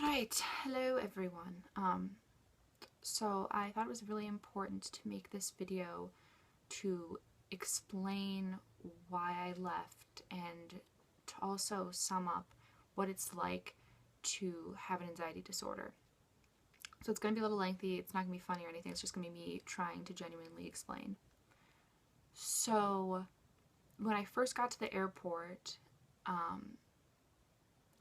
Alright, hello everyone. So I thought it was really important to make this video to explain why I left and to also sum up what it's like to have an anxiety disorder. So it's going to be a little lengthy, it's not going to be funny or anything, it's just going to be me trying to genuinely explain. So when I first got to the airport,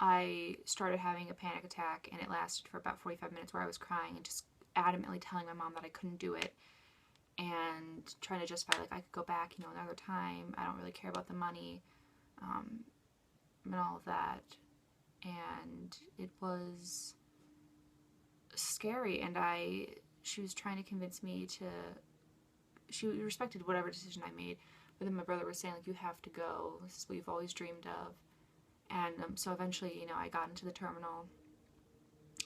I started having a panic attack, and it lasted for about 45 minutes where I was crying and just adamantly telling my mom that I couldn't do it and trying to justify, like, I could go back, another time. I don't really care about the money, and all of that. And it was scary, and she was trying to convince me she respected whatever decision I made, but then my brother was saying, like, you have to go. This is what you've always dreamed of. And so eventually, I got into the terminal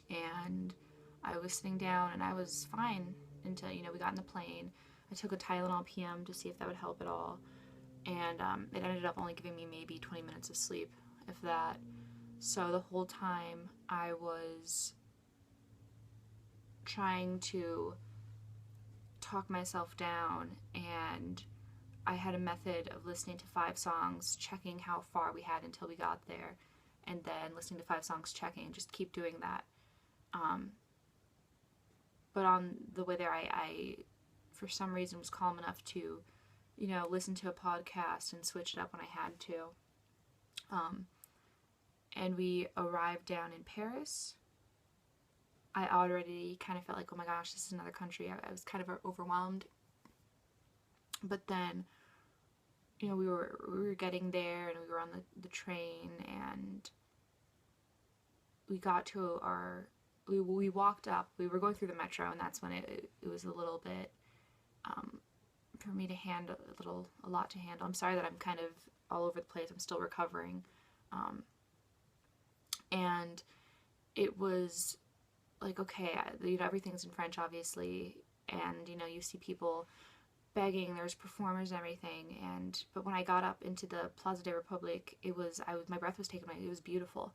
and I was sitting down and I was fine until, we got in the plane. I took a Tylenol PM to see if that would help at all. And it ended up only giving me maybe 20 minutes of sleep, if that. So the whole time I was trying to talk myself down, and I had a method of listening to 5 songs, checking how far we had until we got there, and then listening to 5 songs, checking, and just keep doing that. But on the way there, I for some reason was calm enough to, listen to a podcast and switch it up when I had to. And we arrived down in Paris. I already kind of felt like, oh my gosh, this is another country. I was kind of overwhelmed. But then, we were getting there, and we were on the train, and we got to we walked up. We were going through the metro, and that's when it was a little bit for me to handle, a lot to handle. I'm sorry that I'm kind of all over the place. I'm still recovering. And it was like, okay, everything's in French, obviously, and, you see people begging, there's performers and everything, but when I got up into the Plaza de Republique, my breath was taken away. It was beautiful.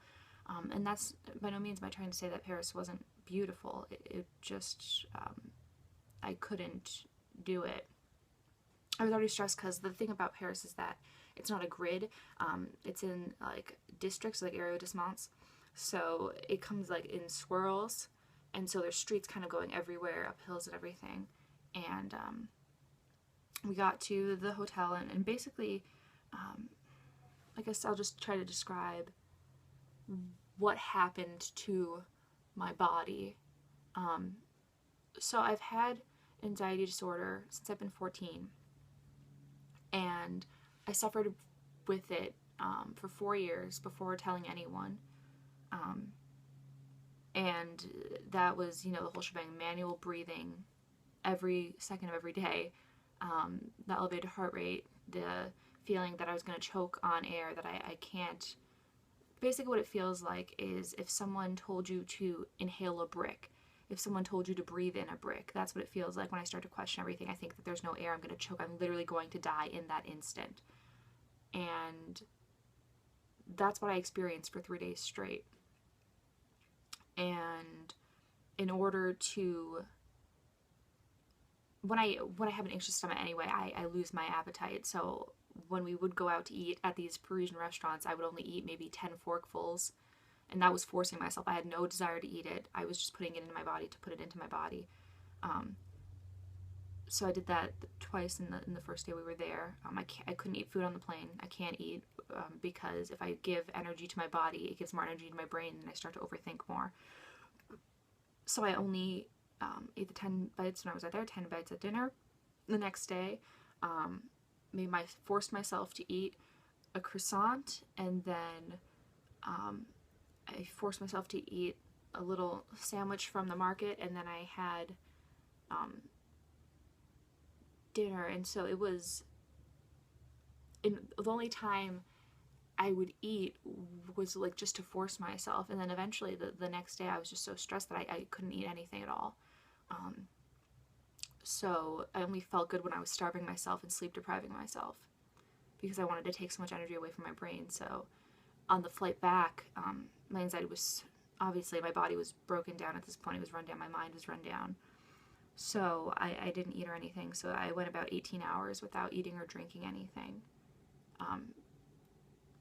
And that's by no means am I trying to say that Paris wasn't beautiful. It just, I couldn't do it. I was already stressed because the thing about Paris is that it's not a grid. It's in, like, districts, like arrondissements. So it comes, like, in swirls, and so there's streets kind of going everywhere, up hills and everything. And we got to the hotel, and basically, I guess I'll just try to describe what happened to my body. So I've had anxiety disorder since I've been 14, and I suffered with it for 4 years before telling anyone. And that was, the whole shebang, manual breathing every second of every day, the elevated heart rate, the feeling that I was going to choke on air, that I can't. Basically what it feels like is if someone told you to inhale a brick, if someone told you to breathe in a brick, that's what it feels like when I start to question everything. I think that there's no air, I'm going to choke, I'm literally going to die in that instant. And that's what I experienced for 3 days straight. And in order to, when I have an anxious stomach anyway, I lose my appetite. So when we would go out to eat at these Parisian restaurants, I would only eat maybe 10 forkfuls, and that was forcing myself. I had no desire to eat it. I was just putting it into my body to put it into my body. So I did that twice in the first day we were there. I couldn't eat food on the plane. I can't eat because if I give energy to my body, it gives more energy to my brain, and I start to overthink more. So I only ate the 10 bites when I was out there, 10 bites at dinner. The next day, forced myself to eat a croissant, and then I forced myself to eat a little sandwich from the market, and then I had dinner. And so it was, the only time I would eat was like just to force myself, and then eventually the next day I was just so stressed that I couldn't eat anything at all. So I only felt good when I was starving myself and sleep depriving myself, because I wanted to take so much energy away from my brain. So on the flight back, my anxiety was obviously my body was broken down at this point. It was run down. My mind was run down. So I didn't eat or anything. So I went about 18 hours without eating or drinking anything,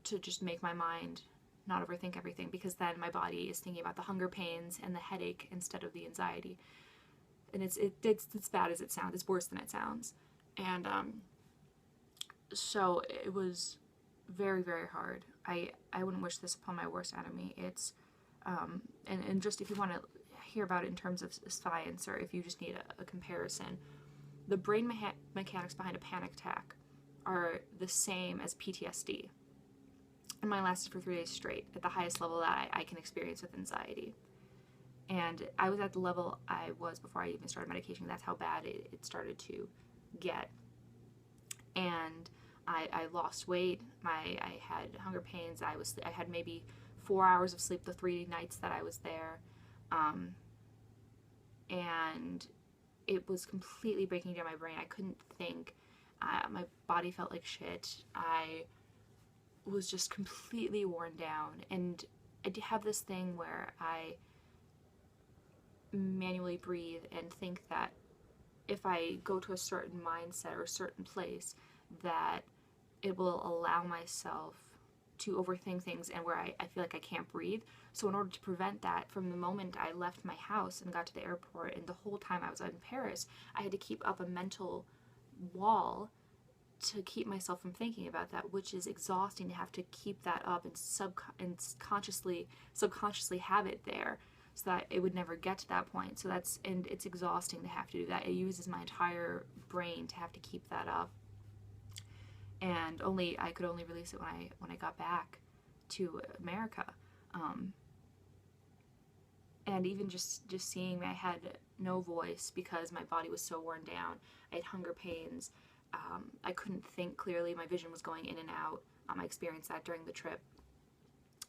to just make my mind not overthink everything, because then my body is thinking about the hunger pains and the headache instead of the anxiety. And it's as bad as it sounds. It's worse than it sounds. And so it was very, very hard. I wouldn't wish this upon my worst enemy. It's and just if you want to hear about it in terms of science, or if you just need a comparison, the brain mechanics behind a panic attack are the same as PTSD. And mine lasted for 3 days straight at the highest level that I can experience with anxiety. And I was at the level I was before I even started medication. That's how bad it started to get. And I lost weight. I had hunger pains. I had maybe 4 hours of sleep the 3 nights that I was there. And it was completely breaking down my brain. I couldn't think. My body felt like shit. I was just completely worn down. And I have this thing where I manually breathe and think that if I go to a certain mindset or a certain place, that it will allow myself to overthink things, and where I feel like I can't breathe. So in order to prevent that, from the moment I left my house and got to the airport and the whole time I was in Paris, I had to keep up a mental wall to keep myself from thinking about that, which is exhausting to have to keep that up and subconsciously have it there, so that it would never get to that point. So it's exhausting to have to do that. It uses my entire brain to have to keep that up. And I could only release it when I got back to America. And even just seeing I had no voice because my body was so worn down. I had hunger pains. I couldn't think clearly. My vision was going in and out. I experienced that during the trip.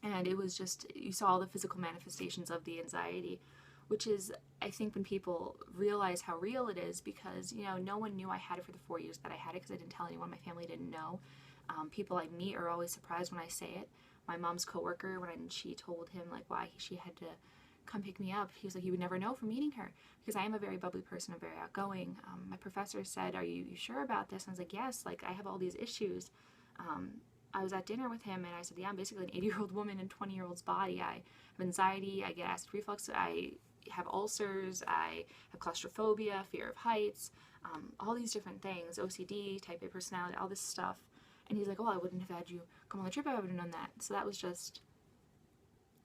And it was just, you saw all the physical manifestations of the anxiety, which is, I think, when people realize how real it is, because, no one knew I had it for the 4 years that I had it, because I didn't tell anyone. My family didn't know. People I meet are always surprised when I say it. My mom's coworker, when she told him, like, why she had to come pick me up, he was like, you would never know from meeting her, because I am a very bubbly person. I'm very outgoing. My professor said, are you sure about this? And I was like, yes, like, I have all these issues. I was at dinner with him, and I said, yeah, I'm basically an 80-year-old woman in a 20-year-old's body. I have anxiety, I get acid reflux, I have ulcers, I have claustrophobia, fear of heights, all these different things, OCD, type A personality, all this stuff. And he's like, oh, I wouldn't have had you come on the trip if I would have known that. So that was just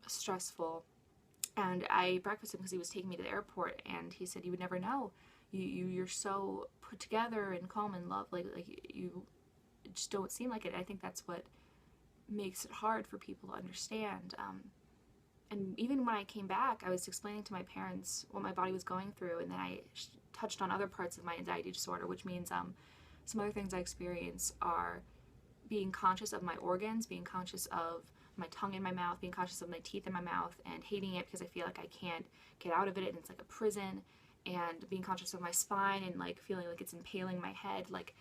stressful. And I breakfasted him because he was taking me to the airport, and he said, you would never know. You're so put together and calm and love, like you just don't seem like it. I think that's what makes it hard for people to understand. And even when I came back, I was explaining to my parents what my body was going through, and then I touched on other parts of my anxiety disorder, which means some other things I experience are being conscious of my organs, being conscious of my tongue in my mouth, being conscious of my teeth in my mouth, and hating it because I feel like I can't get out of it, and it's like a prison, and being conscious of my spine and like feeling like it's impaling my head. Like,